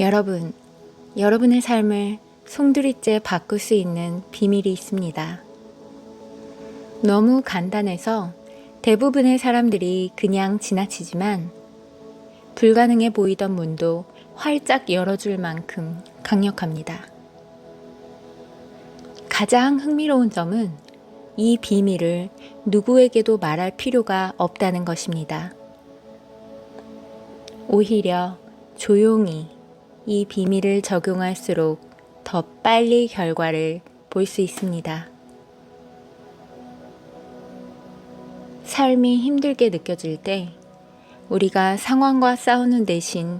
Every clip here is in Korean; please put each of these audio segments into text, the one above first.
여러분, 여러분의 삶을 송두리째 바꿀 수 있는 비밀이 있습니다. 너무 간단해서 대부분의 사람들이 그냥 지나치지만 불가능해 보이던 문도 활짝 열어줄 만큼 강력합니다. 가장 흥미로운 점은 이 비밀을 누구에게도 말할 필요가 없다는 것입니다. 오히려 조용히 이 비밀을 적용할수록 더 빨리 결과를 볼 수 있습니다. 삶이 힘들게 느껴질 때 우리가 상황과 싸우는 대신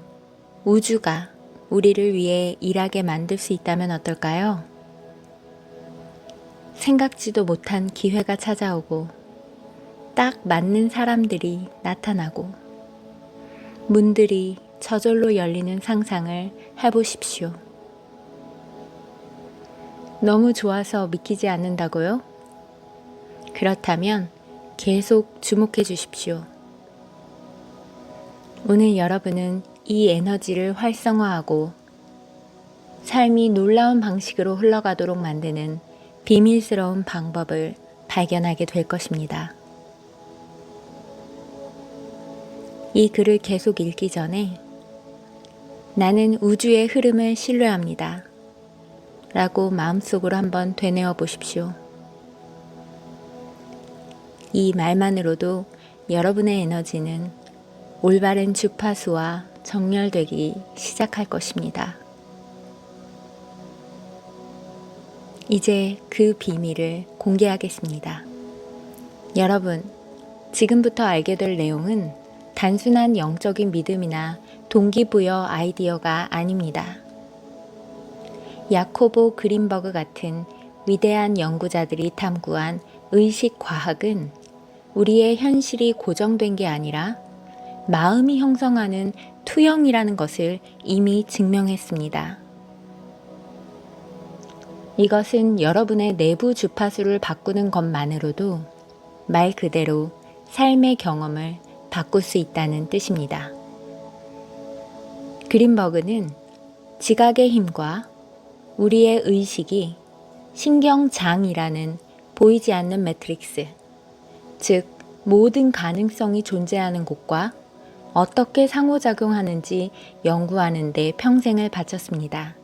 우주가 우리를 위해 일하게 만들 수 있다면 어떨까요? 생각지도 못한 기회가 찾아오고 딱 맞는 사람들이 나타나고 문들이 저절로 열리는 상상을 해보십시오. 너무 좋아서 믿기지 않는다고요? 그렇다면 계속 주목해 주십시오. 오늘 여러분은 이 에너지를 활성화하고 삶이 놀라운 방식으로 흘러가도록 만드는 비밀스러운 방법을 발견하게 될 것입니다. 이 글을 계속 읽기 전에 나는 우주의 흐름을 신뢰합니다. 라고 마음속으로 한번 되뇌어 보십시오. 이 말만으로도 여러분의 에너지는 올바른 주파수와 정렬되기 시작할 것입니다. 이제 그 비밀을 공개하겠습니다. 여러분, 지금부터 알게 될 내용은 단순한 영적인 믿음이나 동기부여 아이디어가 아닙니다. 야코보 그린버그 같은 위대한 연구자들이 탐구한 의식 과학은 우리의 현실이 고정된 게 아니라 마음이 형성하는 투영이라는 것을 이미 증명했습니다. 이것은 여러분의 내부 주파수를 바꾸는 것만으로도 말 그대로 삶의 경험을 바꿀 수 있다는 뜻입니다. 그린버그는 지각의 힘과 우리의 의식이 신경장이라는 보이지 않는 매트릭스, 즉 모든 가능성이 존재하는 곳과 어떻게 상호작용하는지 연구하는 데 평생을 바쳤습니다.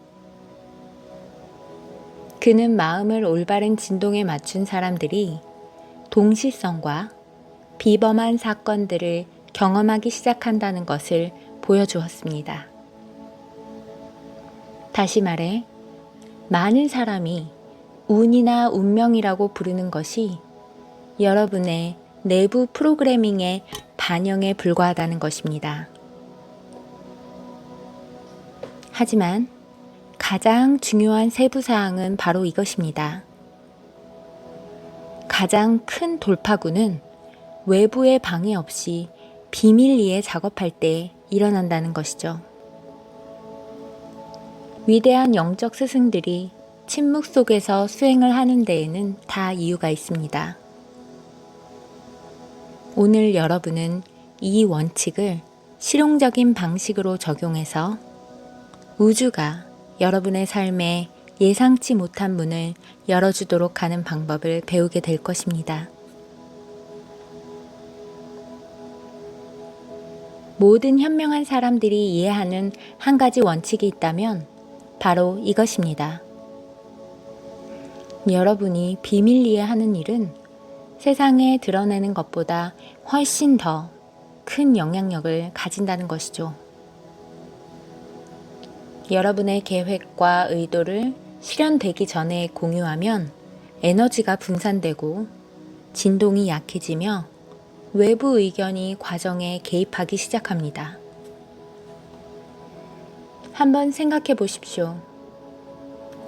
그는 마음을 올바른 진동에 맞춘 사람들이 동시성과 비범한 사건들을 경험하기 시작한다는 것을 보여주었습니다. 다시 말해, 많은 사람이 운이나 운명이라고 부르는 것이 여러분의 내부 프로그래밍의 반영에 불과하다는 것입니다. 하지만 가장 중요한 세부사항은 바로 이것입니다. 가장 큰 돌파구는 외부의 방해 없이 비밀리에 작업할 때 일어난다는 것이죠. 위대한 영적 스승들이 침묵 속에서 수행을 하는 데에는 다 이유가 있습니다. 오늘 여러분은 이 원칙을 실용적인 방식으로 적용해서 우주가 여러분의 삶에 예상치 못한 문을 열어주도록 하는 방법을 배우게 될 것입니다. 모든 현명한 사람들이 이해하는 한 가지 원칙이 있다면 바로 이것입니다. 여러분이 비밀리에 하는 일은 세상에 드러내는 것보다 훨씬 더 큰 영향력을 가진다는 것이죠. 여러분의 계획과 의도를 실현되기 전에 공유하면 에너지가 분산되고 진동이 약해지며 외부 의견이 과정에 개입하기 시작합니다. 한번 생각해 보십시오.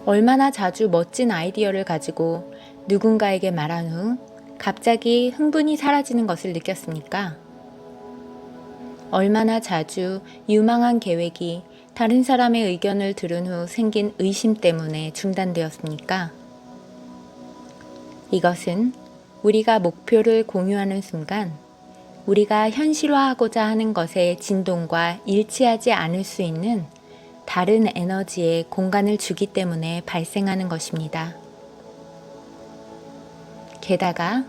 얼마나 자주 멋진 아이디어를 가지고 누군가에게 말한 후 갑자기 흥분이 사라지는 것을 느꼈습니까? 얼마나 자주 유망한 계획이 다른 사람의 의견을 들은 후 생긴 의심 때문에 중단되었습니까? 이것은 우리가 목표를 공유하는 순간 우리가 현실화하고자 하는 것의 진동과 일치하지 않을 수 있는 다른 에너지에 공간을 주기 때문에 발생하는 것입니다. 게다가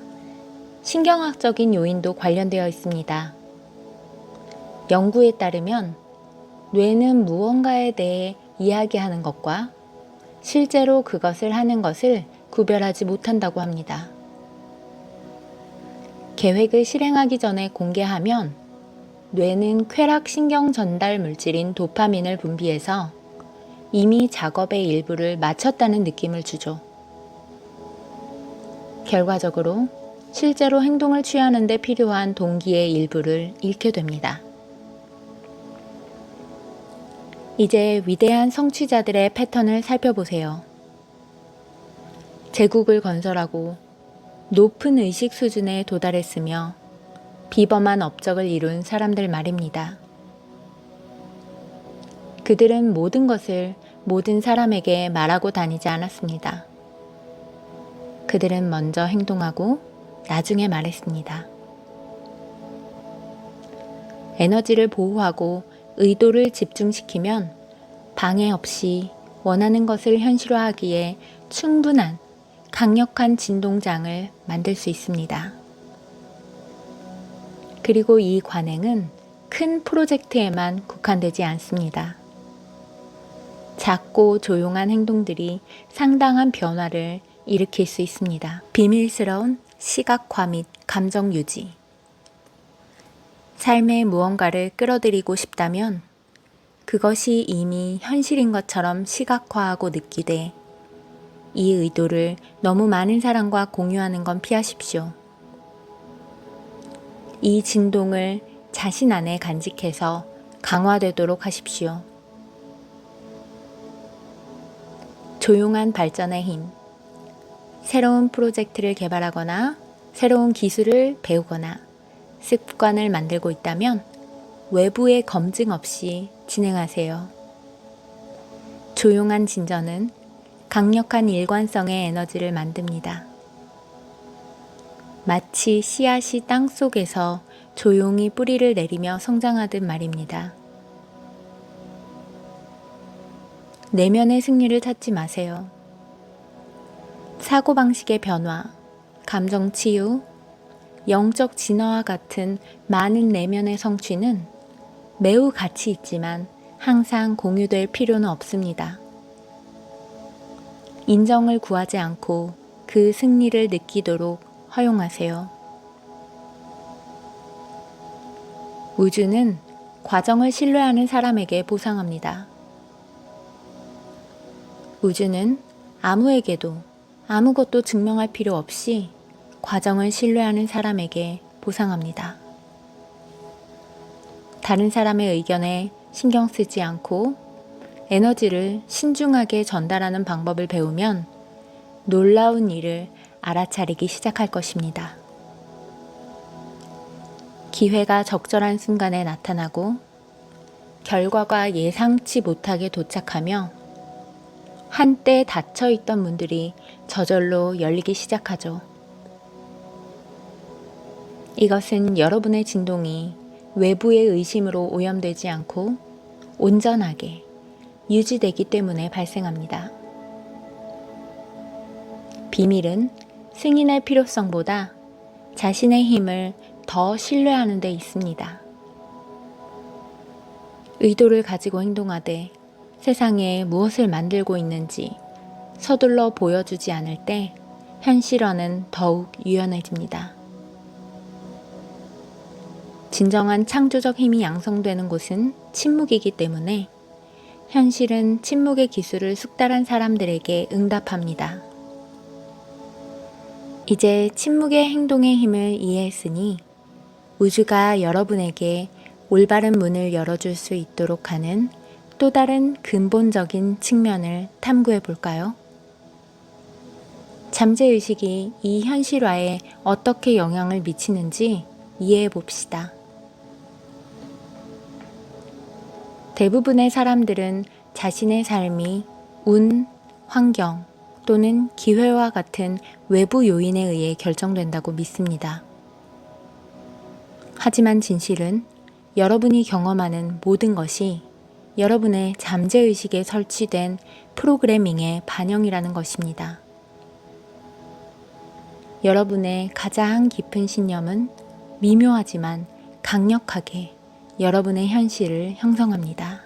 신경학적인 요인도 관련되어 있습니다. 연구에 따르면 뇌는 무언가에 대해 이야기하는 것과 실제로 그것을 하는 것을 구별하지 못한다고 합니다. 계획을 실행하기 전에 공개하면 뇌는 쾌락 신경 전달 물질인 도파민을 분비해서 이미 작업의 일부를 마쳤다는 느낌을 주죠. 결과적으로 실제로 행동을 취하는 데 필요한 동기의 일부를 잃게 됩니다. 이제 위대한 성취자들의 패턴을 살펴보세요. 제국을 건설하고 높은 의식 수준에 도달했으며 비범한 업적을 이룬 사람들 말입니다. 그들은 모든 것을 모든 사람에게 말하고 다니지 않았습니다. 그들은 먼저 행동하고 나중에 말했습니다. 에너지를 보호하고 의도를 집중시키면 방해 없이 원하는 것을 현실화하기에 충분한 강력한 진동장을 만들 수 있습니다. 그리고 이 관행은 큰 프로젝트에만 국한되지 않습니다. 작고 조용한 행동들이 상당한 변화를 일으킬 수 있습니다. 비밀스러운 시각화 및 감정 유지. 삶에 무언가를 끌어들이고 싶다면 그것이 이미 현실인 것처럼 시각화하고 느끼되 이 의도를 너무 많은 사람과 공유하는 건 피하십시오. 이 진동을 자신 안에 간직해서 강화되도록 하십시오. 조용한 발전의 힘. 새로운 프로젝트를 개발하거나 새로운 기술을 배우거나 습관을 만들고 있다면 외부의 검증 없이 진행하세요. 조용한 진전은 강력한 일관성의 에너지를 만듭니다. 마치 씨앗이 땅 속에서 조용히 뿌리를 내리며 성장하듯 말입니다. 내면의 승리를 찾지 마세요. 사고방식의 변화, 감정 치유, 영적 진화와 같은 많은 내면의 성취는 매우 가치 있지만 항상 공유될 필요는 없습니다. 인정을 구하지 않고 그 승리를 느끼도록 허용하세요. 우주는 과정을 신뢰하는 사람에게 보상합니다. 우주는 아무에게도 아무것도 증명할 필요 없이 과정을 신뢰하는 사람에게 보상합니다. 다른 사람의 의견에 신경 쓰지 않고 에너지를 신중하게 전달하는 방법을 배우면 놀라운 일을 알아차리기 시작할 것입니다. 기회가 적절한 순간에 나타나고 결과가 예상치 못하게 도착하며 한때 닫혀있던 문들이 저절로 열리기 시작하죠. 이것은 여러분의 진동이 외부의 의심으로 오염되지 않고 온전하게 유지되기 때문에 발생합니다. 비밀은 승인의 필요성보다 자신의 힘을 더 신뢰하는 데 있습니다. 의도를 가지고 행동하되 세상에 무엇을 만들고 있는지 서둘러 보여주지 않을 때 현실화는 더욱 유연해집니다. 진정한 창조적 힘이 양성되는 곳은 침묵이기 때문에 현실은 침묵의 기술을 숙달한 사람들에게 응답합니다. 이제 침묵의 행동의 힘을 이해했으니 우주가 여러분에게 올바른 문을 열어줄 수 있도록 하는 또 다른 근본적인 측면을 탐구해 볼까요? 잠재의식이 이 현실화에 어떻게 영향을 미치는지 이해해 봅시다. 대부분의 사람들은 자신의 삶이 운, 환경 또는 기회와 같은 외부 요인에 의해 결정된다고 믿습니다. 하지만 진실은 여러분이 경험하는 모든 것이 여러분의 잠재의식에 설치된 프로그래밍의 반영이라는 것입니다. 여러분의 가장 깊은 신념은 미묘하지만 강력하게 여러분의 현실을 형성합니다.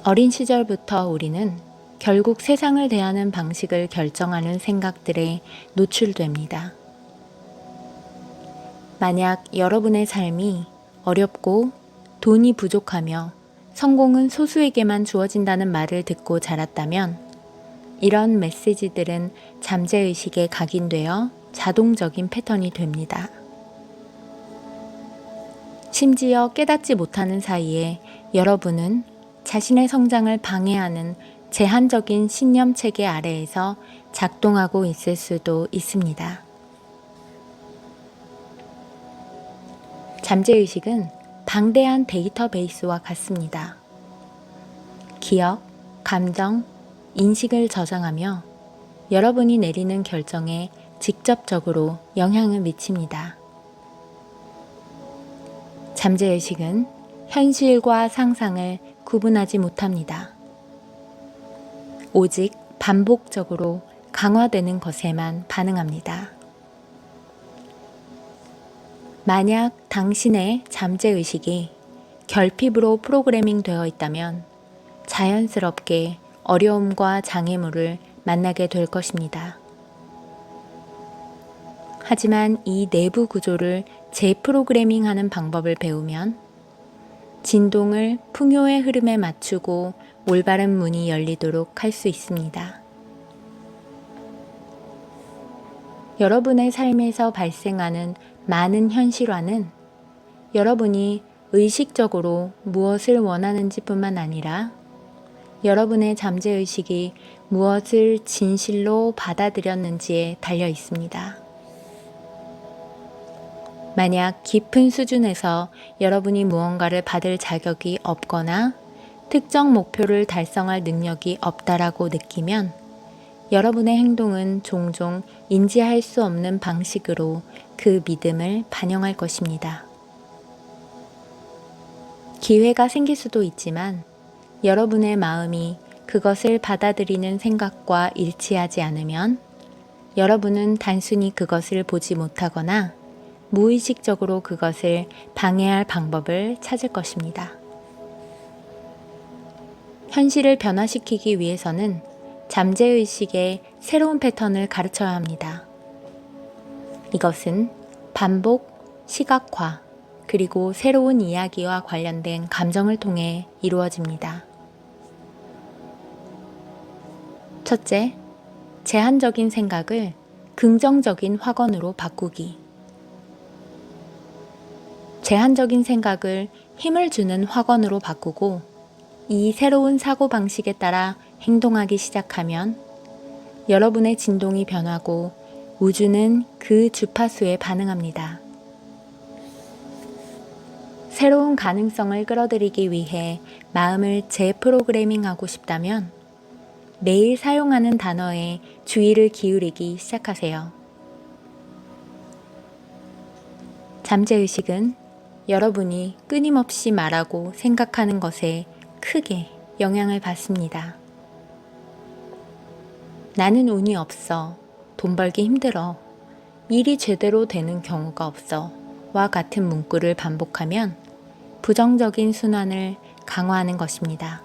어린 시절부터 우리는 결국 세상을 대하는 방식을 결정하는 생각들에 노출됩니다. 만약 여러분의 삶이 어렵고 돈이 부족하며 성공은 소수에게만 주어진다는 말을 듣고 자랐다면 이런 메시지들은 잠재의식에 각인되어 자동적인 패턴이 됩니다. 심지어 깨닫지 못하는 사이에 여러분은 자신의 성장을 방해하는 제한적인 신념 체계 아래에서 작동하고 있을 수도 있습니다. 잠재의식은 방대한 데이터베이스와 같습니다. 기억, 감정, 인식을 저장하며 여러분이 내리는 결정에 직접적으로 영향을 미칩니다. 잠재의식은 현실과 상상을 구분하지 못합니다. 오직 반복적으로 강화되는 것에만 반응합니다. 만약 당신의 잠재의식이 결핍으로 프로그래밍 되어 있다면 자연스럽게 어려움과 장애물을 만나게 될 것입니다. 하지만 이 내부 구조를 재프로그래밍 하는 방법을 배우면 진동을 풍요의 흐름에 맞추고 올바른 문이 열리도록 할 수 있습니다. 여러분의 삶에서 발생하는 많은 현실화는 여러분이 의식적으로 무엇을 원하는지 뿐만 아니라 여러분의 잠재의식이 무엇을 진실로 받아들였는지에 달려 있습니다. 만약 깊은 수준에서 여러분이 무언가를 받을 자격이 없거나 특정 목표를 달성할 능력이 없다라고 느끼면 여러분의 행동은 종종 인지할 수 없는 방식으로 그 믿음을 반영할 것입니다. 기회가 생길 수도 있지만 여러분의 마음이 그것을 받아들이는 생각과 일치하지 않으면 여러분은 단순히 그것을 보지 못하거나 무의식적으로 그것을 방해할 방법을 찾을 것입니다. 현실을 변화시키기 위해서는 잠재의식의 새로운 패턴을 가르쳐야 합니다. 이것은 반복, 시각화, 그리고 새로운 이야기와 관련된 감정을 통해 이루어집니다. 첫째, 제한적인 생각을 긍정적인 확언으로 바꾸기. 제한적인 생각을 힘을 주는 확언으로 바꾸고 이 새로운 사고방식에 따라 행동하기 시작하면 여러분의 진동이 변하고 우주는 그 주파수에 반응합니다. 새로운 가능성을 끌어들이기 위해 마음을 재프로그래밍하고 싶다면 매일 사용하는 단어에 주의를 기울이기 시작하세요. 잠재의식은 여러분이 끊임없이 말하고 생각하는 것에 크게 영향을 받습니다. 나는 운이 없어. 돈 벌기 힘들어. 일이 제대로 되는 경우가 없어. 와 같은 문구를 반복하면 부정적인 순환을 강화하는 것입니다.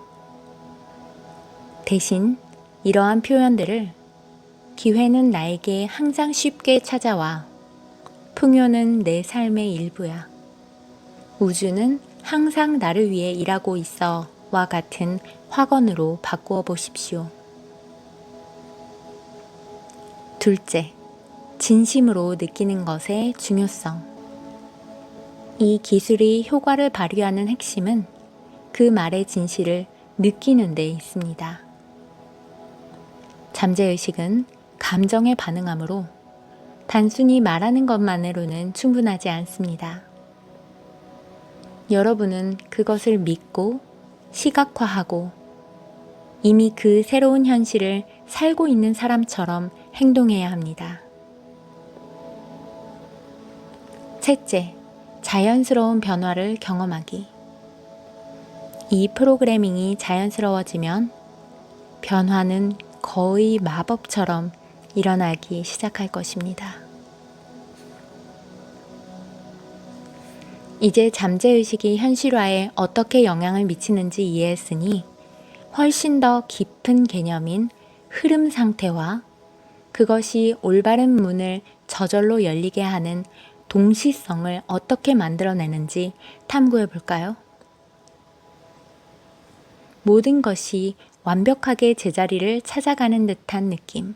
대신 이러한 표현들을 기회는 나에게 항상 쉽게 찾아와. 풍요는 내 삶의 일부야. 우주는 항상 나를 위해 일하고 있어. 와 같은 확언으로 바꾸어 보십시오. 둘째, 진심으로 느끼는 것의 중요성. 이 기술이 효과를 발휘하는 핵심은 그 말의 진실을 느끼는 데 있습니다. 잠재의식은 감정에 반응하므로 단순히 말하는 것만으로는 충분하지 않습니다. 여러분은 그것을 믿고 시각화하고 이미 그 새로운 현실을 살고 있는 사람처럼 행동해야 합니다. 셋째, 자연스러운 변화를 경험하기. 이 프로그래밍이 자연스러워지면 변화는 거의 마법처럼 일어나기 시작할 것입니다. 이제 잠재의식이 현실화에 어떻게 영향을 미치는지 이해했으니 훨씬 더 깊은 개념인 흐름 상태와 그것이 올바른 문을 저절로 열리게 하는 동시성을 어떻게 만들어내는지 탐구해 볼까요? 모든 것이 완벽하게 제자리를 찾아가는 듯한 느낌.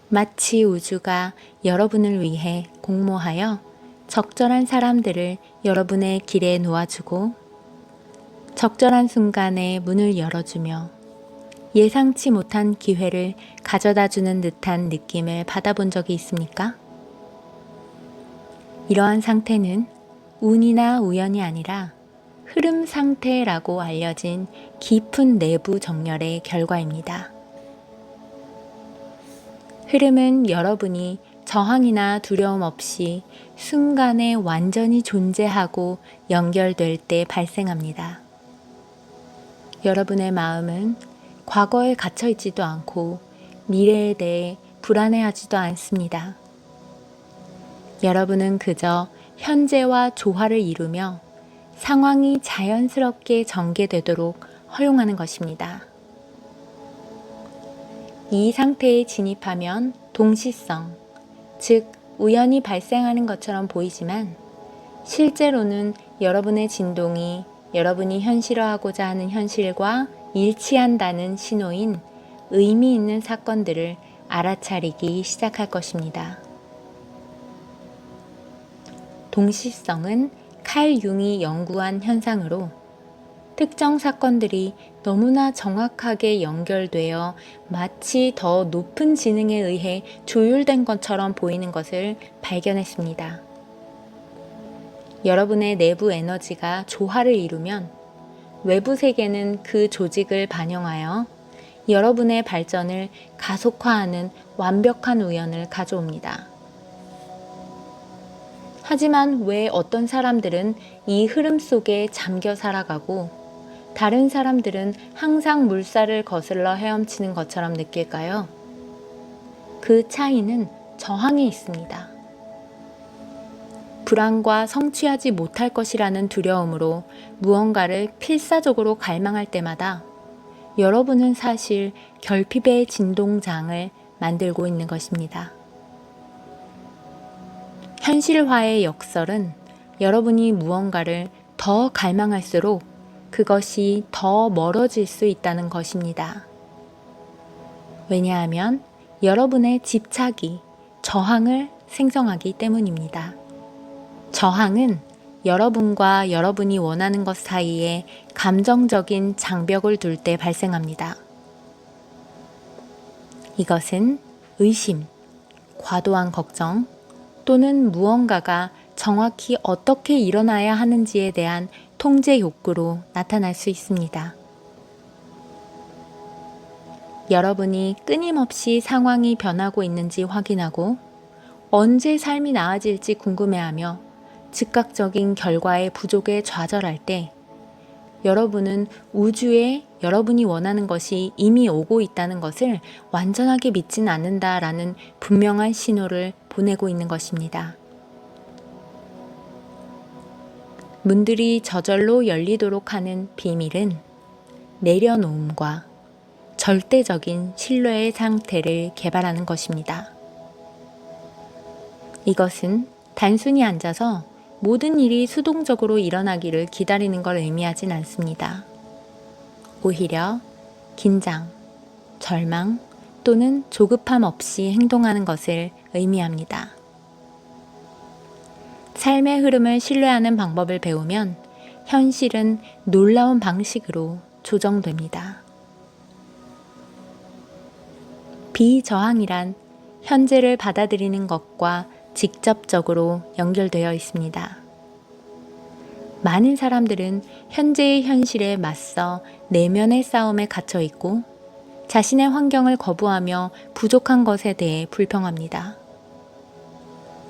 마치 우주가 여러분을 위해 공모하여 적절한 사람들을 여러분의 길에 놓아주고 적절한 순간에 문을 열어주며 예상치 못한 기회를 가져다주는 듯한 느낌을 받아본 적이 있습니까? 이러한 상태는 운이나 우연이 아니라 흐름 상태라고 알려진 깊은 내부 정렬의 결과입니다. 흐름은 여러분이 저항이나 두려움 없이 순간에 완전히 존재하고 연결될 때 발생합니다. 여러분의 마음은 과거에 갇혀 있지도 않고 미래에 대해 불안해하지도 않습니다. 여러분은 그저 현재와 조화를 이루며 상황이 자연스럽게 전개되도록 허용하는 것입니다. 이 상태에 진입하면 동시성, 즉 우연히 발생하는 것처럼 보이지만 실제로는 여러분의 진동이 여러분이 현실화하고자 하는 현실과 일치한다는 신호인 의미 있는 사건들을 알아차리기 시작할 것입니다. 동시성은 칼 융이 연구한 현상으로 특정 사건들이 너무나 정확하게 연결되어 마치 더 높은 지능에 의해 조율된 것처럼 보이는 것을 발견했습니다. 여러분의 내부 에너지가 조화를 이루면 외부 세계는 그 조직을 반영하여 여러분의 발전을 가속화하는 완벽한 우연을 가져옵니다. 하지만 왜 어떤 사람들은 이 흐름 속에 잠겨 살아가고 다른 사람들은 항상 물살을 거슬러 헤엄치는 것처럼 느낄까요? 그 차이는 저항에 있습니다. 불안과 성취하지 못할 것이라는 두려움으로 무언가를 필사적으로 갈망할 때마다 여러분은 사실 결핍의 진동장을 만들고 있는 것입니다. 현실화의 역설은 여러분이 무언가를 더 갈망할수록 그것이 더 멀어질 수 있다는 것입니다. 왜냐하면 여러분의 집착이 저항을 생성하기 때문입니다. 저항은 여러분과 여러분이 원하는 것 사이에 감정적인 장벽을 둘 때 발생합니다. 이것은 의심, 과도한 걱정 또는 무언가가 정확히 어떻게 일어나야 하는지에 대한 통제 욕구로 나타날 수 있습니다. 여러분이 끊임없이 상황이 변하고 있는지 확인하고 언제 삶이 나아질지 궁금해하며 즉각적인 결과의 부족에 좌절할 때 여러분은 우주에 여러분이 원하는 것이 이미 오고 있다는 것을 완전하게 믿진 않는다라는 분명한 신호를 보내고 있는 것입니다. 문들이 저절로 열리도록 하는 비밀은 내려놓음과 절대적인 신뢰의 상태를 개발하는 것입니다. 이것은 단순히 앉아서 모든 일이 수동적으로 일어나기를 기다리는 걸 의미하진 않습니다. 오히려 긴장, 절망 또는 조급함 없이 행동하는 것을 의미합니다. 삶의 흐름을 신뢰하는 방법을 배우면 현실은 놀라운 방식으로 조정됩니다. 비저항이란 현재를 받아들이는 것과 직접적으로 연결되어 있습니다. 많은 사람들은 현재의 현실에 맞서 내면의 싸움에 갇혀 있고 자신의 환경을 거부하며 부족한 것에 대해 불평합니다.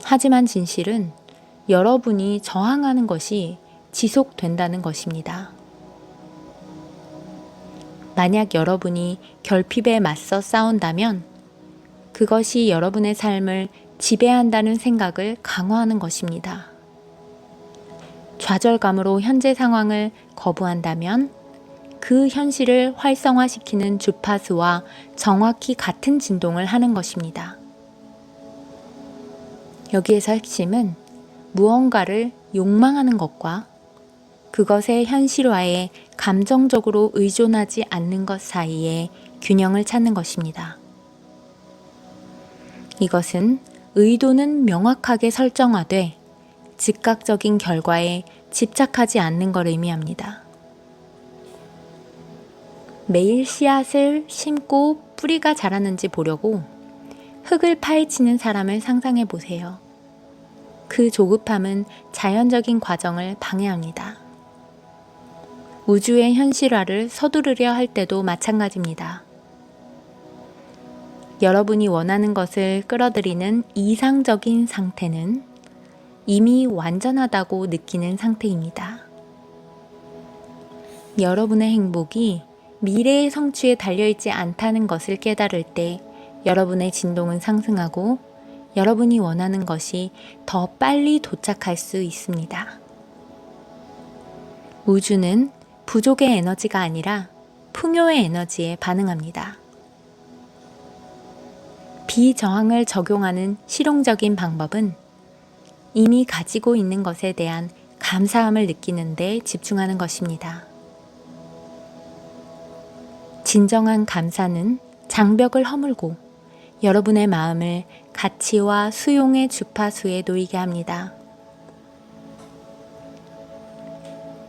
하지만 진실은 여러분이 저항하는 것이 지속된다는 것입니다. 만약 여러분이 결핍에 맞서 싸운다면 그것이 여러분의 삶을 지배한다는 생각을 강화하는 것입니다. 좌절감으로 현재 상황을 거부한다면 그 현실을 활성화시키는 주파수와 정확히 같은 진동을 하는 것입니다. 여기에서 핵심은 무언가를 욕망하는 것과 그것의 현실화에 감정적으로 의존하지 않는 것 사이에 균형을 찾는 것입니다. 이것은 의도는 명확하게 설정화돼 즉각적인 결과에 집착하지 않는 걸 의미합니다. 매일 씨앗을 심고 뿌리가 자라는지 보려고 흙을 파헤치는 사람을 상상해 보세요. 그 조급함은 자연적인 과정을 방해합니다. 우주의 현실화를 서두르려 할 때도 마찬가지입니다. 여러분이 원하는 것을 끌어들이는 이상적인 상태는 이미 완전하다고 느끼는 상태입니다. 여러분의 행복이 미래의 성취에 달려있지 않다는 것을 깨달을 때 여러분의 진동은 상승하고 여러분이 원하는 것이 더 빨리 도착할 수 있습니다. 우주는 부족의 에너지가 아니라 풍요의 에너지에 반응합니다. 비저항을 적용하는 실용적인 방법은 이미 가지고 있는 것에 대한 감사함을 느끼는 데 집중하는 것입니다. 진정한 감사는 장벽을 허물고 여러분의 마음을 가치와 수용의 주파수에 놓이게 합니다.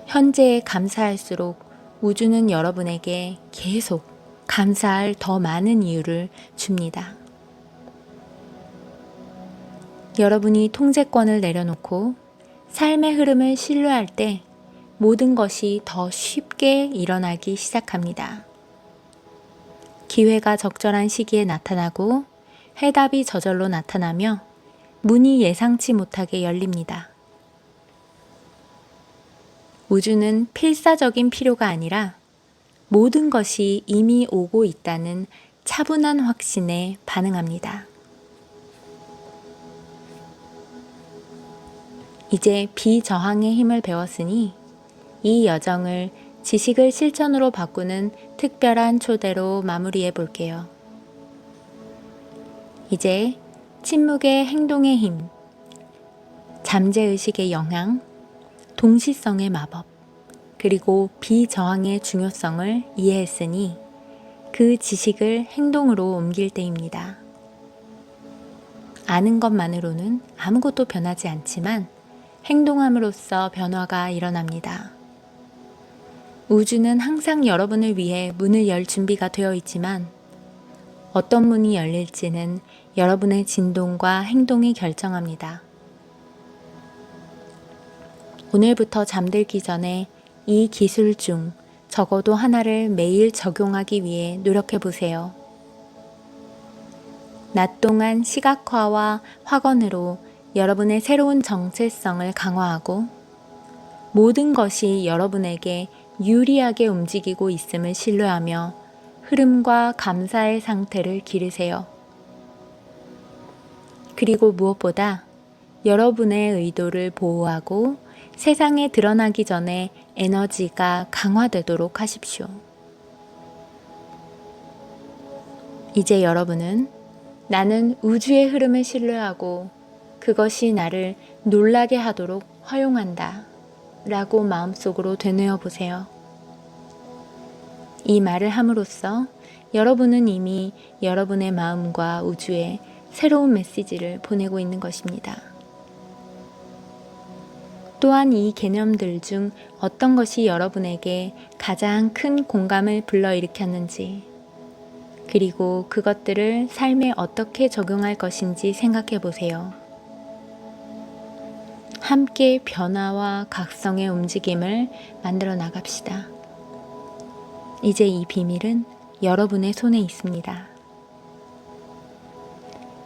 현재에 감사할수록 우주는 여러분에게 계속 감사할 더 많은 이유를 줍니다. 여러분이 통제권을 내려놓고 삶의 흐름을 신뢰할 때 모든 것이 더 쉽게 일어나기 시작합니다. 기회가 적절한 시기에 나타나고 해답이 저절로 나타나며 문이 예상치 못하게 열립니다. 우주는 필사적인 필요가 아니라 모든 것이 이미 오고 있다는 차분한 확신에 반응합니다. 이제 비저항의 힘을 배웠으니 이 여정을 지식을 실천으로 바꾸는 특별한 초대로 마무리해 볼게요. 이제 침묵의 행동의 힘, 잠재의식의 영향, 동시성의 마법, 그리고 비저항의 중요성을 이해했으니 그 지식을 행동으로 옮길 때입니다. 아는 것만으로는 아무것도 변하지 않지만 행동함으로써 변화가 일어납니다. 우주는 항상 여러분을 위해 문을 열 준비가 되어 있지만 어떤 문이 열릴지는 여러분의 진동과 행동이 결정합니다. 오늘부터 잠들기 전에 이 기술 중 적어도 하나를 매일 적용하기 위해 노력해 보세요. 낮 동안 시각화와 확언으로 여러분의 새로운 정체성을 강화하고 모든 것이 여러분에게 유리하게 움직이고 있음을 신뢰하며 흐름과 감사의 상태를 기르세요. 그리고 무엇보다 여러분의 의도를 보호하고 세상에 드러나기 전에 에너지가 강화되도록 하십시오. 이제 여러분은 나는 우주의 흐름을 신뢰하고 그것이 나를 놀라게 하도록 허용한다 라고 마음속으로 되뇌어 보세요. 이 말을 함으로써 여러분은 이미 여러분의 마음과 우주에 새로운 메시지를 보내고 있는 것입니다. 또한 이 개념들 중 어떤 것이 여러분에게 가장 큰 공감을 불러일으켰는지, 그리고 그것들을 삶에 어떻게 적용할 것인지 생각해 보세요. 함께 변화와 각성의 움직임을 만들어 나갑시다. 이제 이 비밀은 여러분의 손에 있습니다.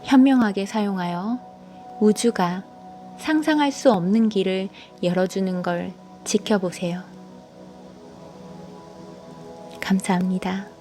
현명하게 사용하여 우주가 상상할 수 없는 길을 열어주는 걸 지켜보세요. 감사합니다.